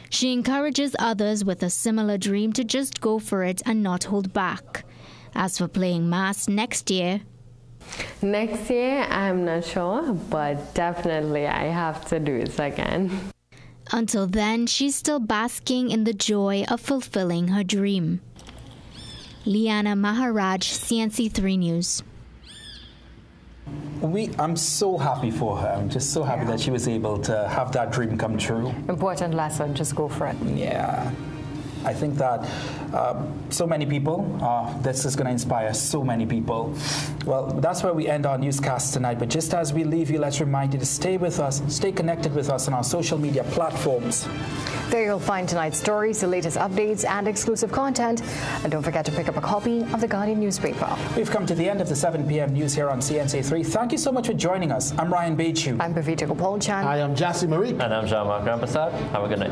Speaker 4: She encourages others with a similar dream to just go for it and not hold back. As for playing mass next year,
Speaker 6: I'm not sure, but definitely I have to do it again.
Speaker 4: Until then, she's still basking in the joy of fulfilling her dream. Liana Maharaj, CNC3 News.
Speaker 1: I'm so happy for her. I'm just so happy that she was able to have that dream come true.
Speaker 2: Important lesson, just go for it.
Speaker 1: Yeah. I think that so many people, this is going to inspire so many people. Well, that's where we end our newscast tonight. But just as we leave you, let's remind you to stay with us, stay connected with us on our social media platforms. There you'll find tonight's stories, the latest updates, and exclusive content. And don't forget to pick up a copy of the Guardian newspaper. We've come to the end of the 7 p.m. news here on CNC3. Thank you so much for joining us. I'm Ryan Bechu. I'm Bhavita Gopalchan.
Speaker 13: I am Jassy Marie.
Speaker 7: And I'm Jean-Marc Rampasad. Have a good night.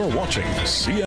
Speaker 8: You're watching CNC.